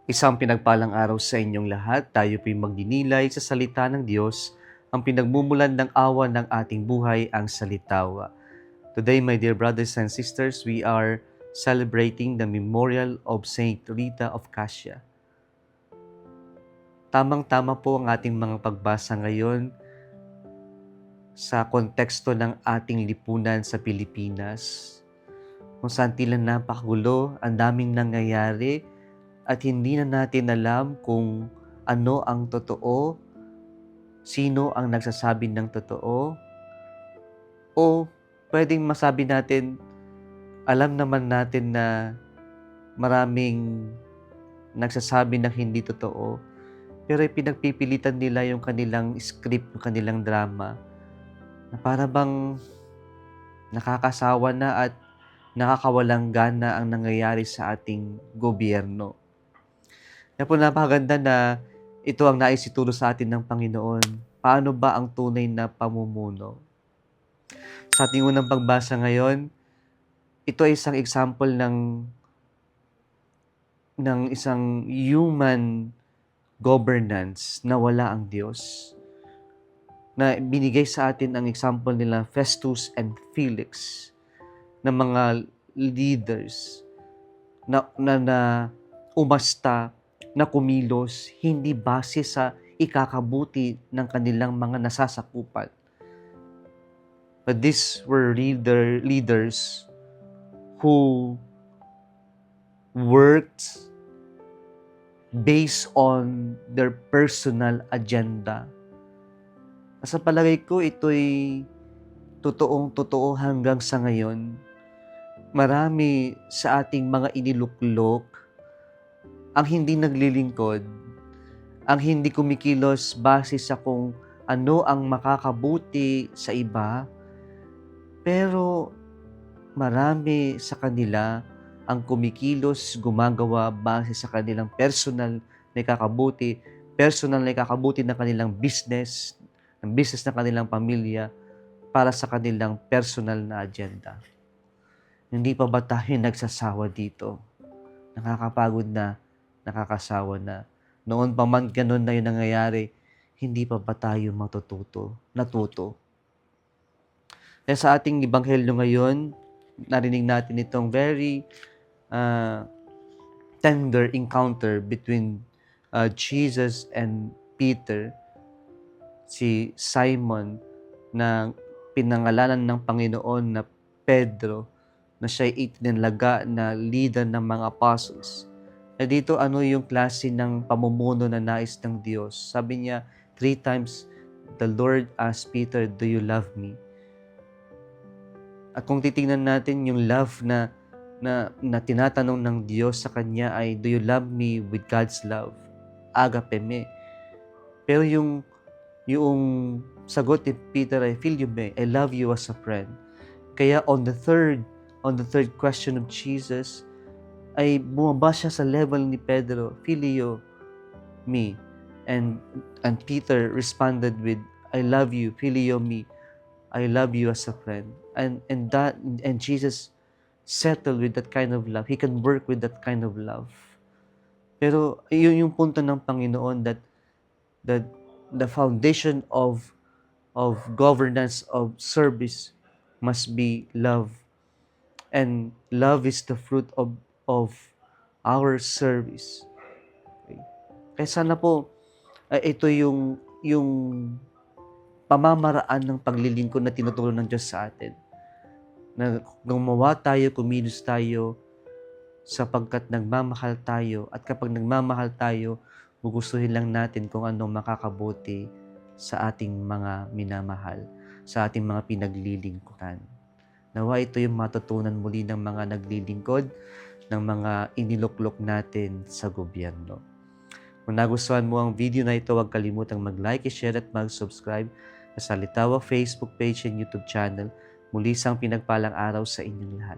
Isang pinagpalang araw sa inyong lahat. Tayo po'y magdinilay sa salita ng Diyos, ang pinagmumulan ng awa ng ating buhay, ang salitawa. Today, my dear brothers and sisters, we are celebrating the memorial of Saint Rita of Cassia. Tamang-tama po ang ating mga pagbasa ngayon sa konteksto ng ating lipunan sa Pilipinas, kung saan tila napakagulo, ang daming nangyayari, at hindi na natin alam kung ano ang totoo, sino ang nagsasabi ng totoo, o pwedeng masabi natin, alam naman natin na maraming nagsasabi ng hindi totoo, pero pinagpipilitan nila yung kanilang script, yung kanilang drama, na para bang nakakasawa na at nakakawalang gana ang nangyayari sa ating gobyerno. Kaya po napakaganda na ito ang nais ituro sa atin ng Panginoon. Paano ba ang tunay na pamumuno? Sa ating unang pagbasa ngayon, ito ay isang example ng isang human governance na wala ang Diyos. Na binigay sa atin ang example nila Festus and Felix na mga leaders na umasta, na kumilos, hindi base sa ikakabuti ng kanilang mga nasasakupan. But these were leaders who worked based on their personal agenda. Sa palagay ko, ito'y totoong-totoo hanggang sa ngayon. Marami sa ating mga iniluklok ang hindi naglilingkod, ang hindi kumikilos base sa kung ano ang makakabuti sa iba, pero marami sa kanila ang kumikilos, gumagawa base sa kanilang personal na ikakabuti, personal na ikakabuti ng kanilang business, ng business ng kanilang pamilya, para sa kanilang personal na agenda. Hindi pa ba tayo nagsasawa dito? Nakakapagod na, nakakasawa na. Noon pa man ganun na yung nangyayari, hindi pa ba tayo natuto? Kaya sa ating ebanghelyo ngayon, narinig natin itong very tender encounter between Jesus and Peter. Si Simon na pinangalanan ng Panginoon na Pedro, na siya'y itinalaga na leader ng mga apostles. Na dito ano yung klase ng pamumuno na nais ng Diyos. Sabi niya, 3 times, the Lord asked Peter, "Do you love me?" At kung titingnan natin yung love na tinatanong ng Diyos sa kanya ay, "Do you love me with God's love?" Agape me. Pero yung sagot ni Peter ay, "Phileo me, I love you as a friend." Kaya on the third question of Jesus, ay bumaba siya sa level ni Pedro, "Phileo me." And Peter responded with, "I love you, phileo me. I love you as a friend." And Jesus settled with that kind of love. He can work with that kind of love. Pero yun yung punto ng Panginoon, that the foundation of governance, of service, must be love. And love is the fruit of our service. Okay. Kaya sana po, ito yung pamamaraan ng paglilingkod na tinuturo ng Diyos sa atin. Na gumawa tayo, kumilos tayo, sapagkat nagmamahal tayo. At kapag nagmamahal tayo, gugustuhin lang natin kung anong makakabuti sa ating mga minamahal, sa ating mga pinaglilingkuran. Nawa ito yung matutunan muli ng mga naglilingkod, ng mga iniluklok natin sa gobyerno. Kung nagustuhan mo ang video na ito, huwag kalimutang mag-like, share at mag-subscribe sa Salitawa Facebook page and YouTube channel. Muli isang pinagpalang araw sa inyong lahat.